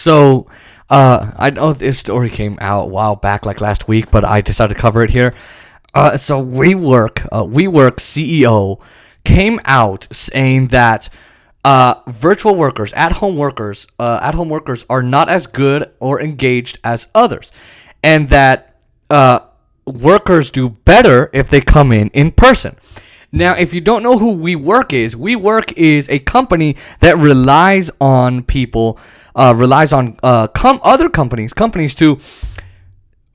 So, I know this story came out a while back, like last week, but I decided to cover it here. So WeWork CEO came out saying that virtual workers, at-home workers are not as good or engaged as others, and that workers do better if they come in person. Now, if you don't know who WeWork is a company that relies on people, other companies to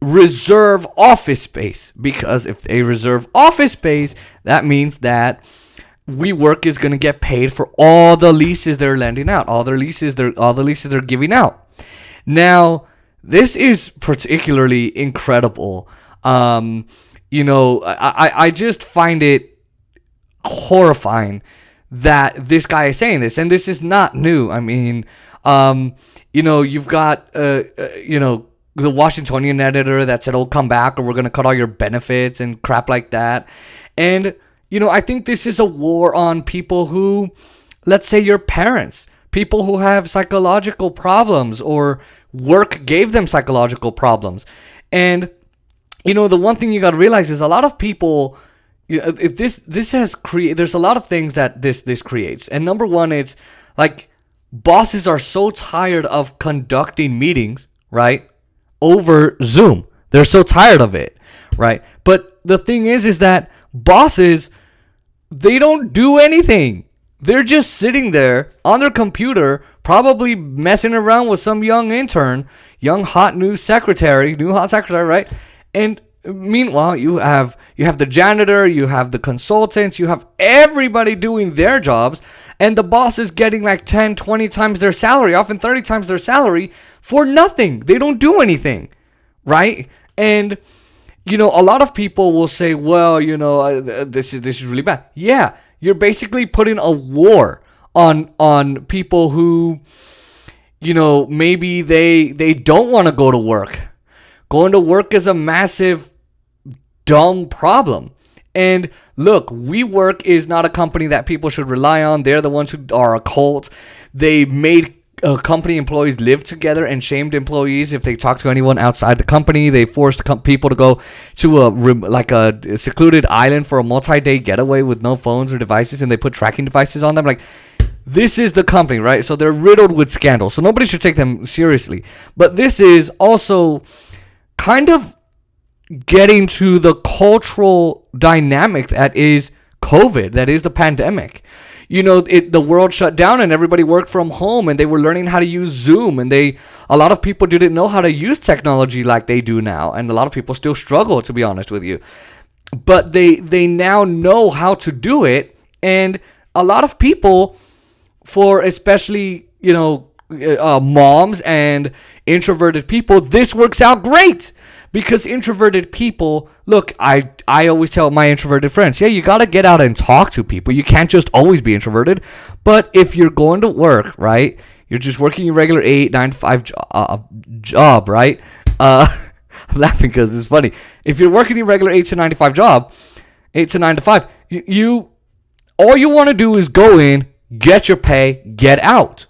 reserve office space, because if they reserve office space, that means that WeWork is going to get paid for all the leases they're lending out, all the leases they're giving out. Now, this is particularly incredible. I just find it horrifying that this guy is saying this, and this is not new. I mean, you've got the Washingtonian editor that said, "Oh, come back, or we're gonna cut all your benefits," and crap like that. And I think this is a war on people who, let's say, your parents, people who have psychological problems, or work gave them psychological problems. And the one thing you got to realize is a lot of people, if this has created, there's a lot of things that this creates. And number one, it's like bosses are so tired of conducting meetings, right, over Zoom. They're so tired of it, right? But the thing is that bosses, they don't do anything. They're just sitting there on their computer, probably messing around with some young intern, hot secretary, right? And meanwhile, you have the janitor, you have the consultants, you have everybody doing their jobs, and the boss is getting like 10, 20 times their salary, often 30 times their salary for nothing. They don't do anything, right? And a lot of people will say, well, this is really bad. Yeah, you're basically putting a war on people who, maybe they don't want to go to work. Going to work is a massive, dumb problem. And look, WeWork is not a company that people should rely on. They're the ones who are a cult. They made company employees live together and shamed employees if they talk to anyone outside the company. They forced people to go to a secluded island for a multi-day getaway with no phones or devices, and they put tracking devices on them. Like, this is the company, right? So they're riddled with scandal. So nobody should take them seriously. But this is also kind of getting to the cultural dynamics that is COVID, that is the pandemic. The world shut down and everybody worked from home, and they were learning how to use Zoom, and a lot of people didn't know how to use technology like they do now, and a lot of people still struggle, to be honest with you. But they now know how to do it, and a lot of people, for especially moms and introverted people, this works out great. Because introverted people, look, I always tell my introverted friends, yeah, you got to get out and talk to people. You can't just always be introverted. But if you're going to work, right, you're just working your regular 9 to 5 job, right? I'm laughing because it's funny. If you're working your regular 8 to 9 to 5 job, 8 to 9 to 5, all you want to do is go in, get your pay, get out.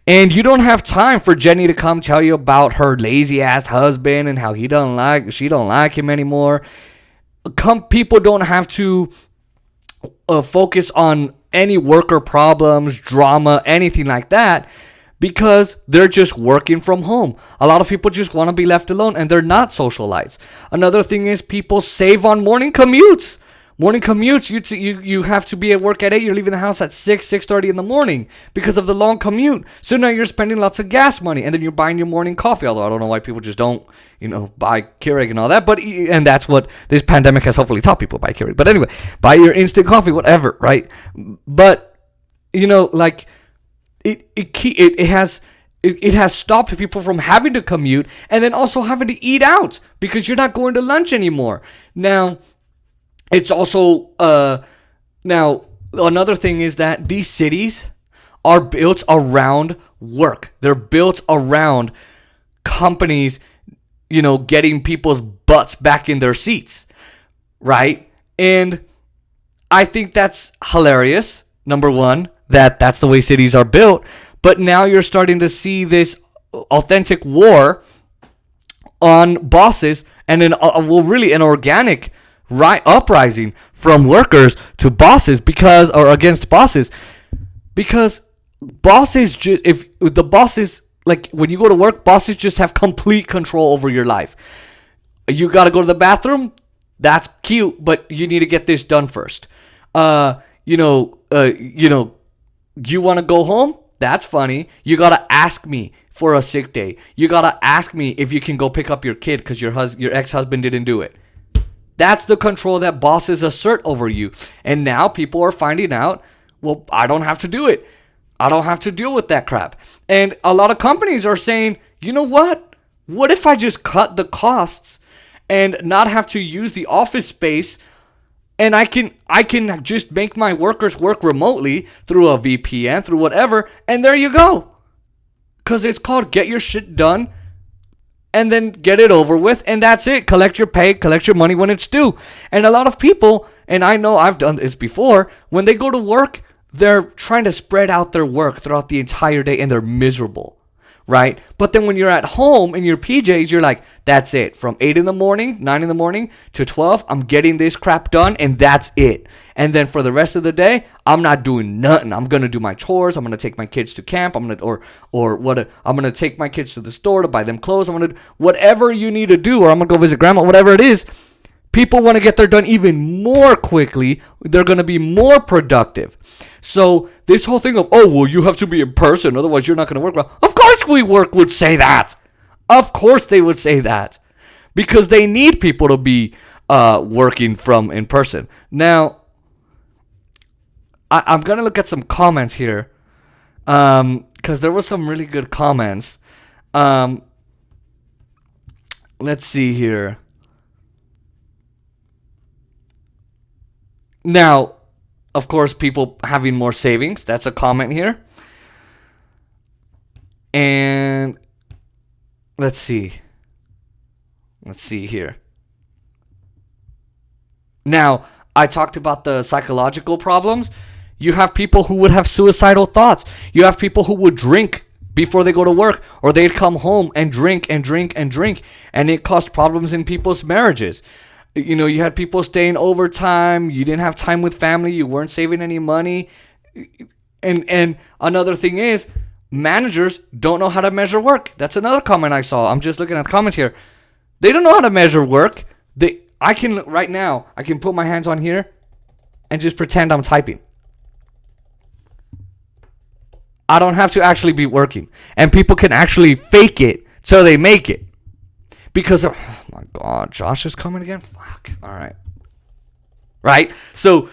And you don't have time for Jenny to come tell you about her lazy ass husband and how she don't like him anymore. People don't have to focus on any worker problems, drama, anything like that, because they're just working from home. A lot of people just want to be left alone, and they're not socialites. Another thing is people save on morning commutes. You have to be at work at 8. You're leaving the house at 6:30 in the morning because of the long commute. So now you're spending lots of gas money, and then you're buying your morning coffee. Although I don't know why people just don't, buy Keurig and all that. And that's what this pandemic has hopefully taught people, buy Keurig. But anyway, buy your instant coffee, whatever, right? But it has stopped people from having to commute, and then also having to eat out because you're not going to lunch anymore. Now, it's also, now, another thing is that these cities are built around work. They're built around companies, getting people's butts back in their seats, right? And I think that's hilarious, number one, that's the way cities are built. But now you're starting to see this authentic war on bosses, and really an organic uprising from workers to bosses or against bosses, because if the bosses, like when you go to work, bosses just have complete control over your life. You got to go to the bathroom. That's cute, but you need to get this done first. You want to go home? That's funny. You got to ask me for a sick day. You got to ask me if you can go pick up your kid because your ex-husband didn't do it. That's the control that bosses assert over you. And now people are finding out, well, I don't have to do it. I don't have to deal with that crap. And a lot of companies are saying, you know what? What if I just cut the costs and not have to use the office space, and I can just make my workers work remotely through a VPN, through whatever, and there you go. Because it's called get your shit done and then get it over with, and that's it. Collect your pay, collect your money when it's due. And a lot of people, and I know I've done this before, when they go to work, they're trying to spread out their work throughout the entire day and they're miserable, right? But then when you're at home in your PJs, you're like, that's it. From 8 in the morning, 9 in the morning to 12, I'm getting this crap done and that's it. And then for the rest of the day, I'm not doing nothing. I'm going to do my chores. I'm going to take my kids to camp. I'm going to take my kids to the store to buy them clothes. I'm going to whatever you need to do, or I'm going to go visit grandma, whatever it is. People want to get their done even more quickly. They're going to be more productive. So this whole thing of, oh, well, you have to be in person, otherwise you're not going to work well. Of course WeWork would say that. Of course they would say that. Because they need people to be working from in person. Now, I'm going to look at some comments here. Because there were some really good comments. Let's see here. Now, of course, people having more savings. That's a comment here. And let's see. Let's see here. Now, I talked about the psychological problems. You have people who would have suicidal thoughts. You have people who would drink before they go to work, or they'd come home and drink and drink and drink, and it caused problems in people's marriages. You know, you had people staying overtime. You didn't have time with family. You weren't saving any money. And another thing is, managers don't know how to measure work. That's another comment I saw. I'm just looking at comments here. They don't know how to measure work. I can put my hands on here and just pretend I'm typing. I don't have to actually be working. And people can actually fake it till they make it. Because, oh my God, Josh is coming again? Fuck. All right. Right? So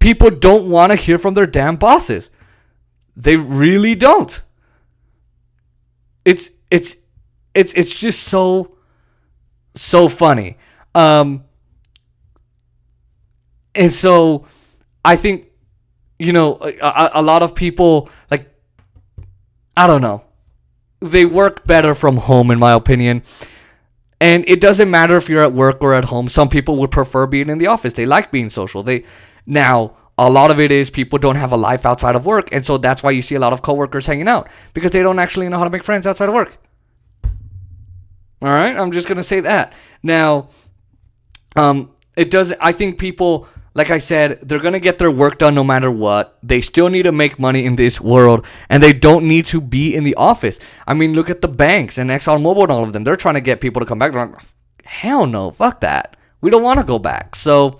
people don't want to hear from their damn bosses. They really don't. It's just so funny. And so I think, you know, a lot of people, like, I don't know. They work better from home, in my opinion. And it doesn't matter if you're at work or at home. Some people would prefer being in the office. They like being social. Now, a lot of it is people don't have a life outside of work. And so that's why you see a lot of coworkers hanging out. Because they don't actually know how to make friends outside of work. All right? I'm just going to say that. Now, I think people, like I said, they're going to get their work done no matter what. They still need to make money in this world, and they don't need to be in the office. I mean, look at the banks and ExxonMobil and all of them. They're trying to get people to come back. They're like, hell no, fuck that. We don't want to go back. So,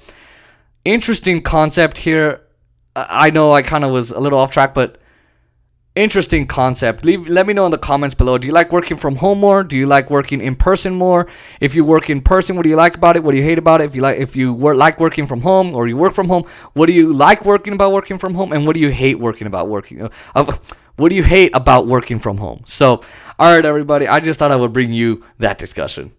interesting concept here. I know I kind of was a little off track, but interesting concept. Let me know in the comments below. Do you like working from home more? Do you like working in person more? If you work in person, what do you like about it? What do you hate about it? If you like working from home, or you work from home, what do you like working from home? And what do you hate what do you hate about working from home? So, all right, everybody. I just thought I would bring you that discussion.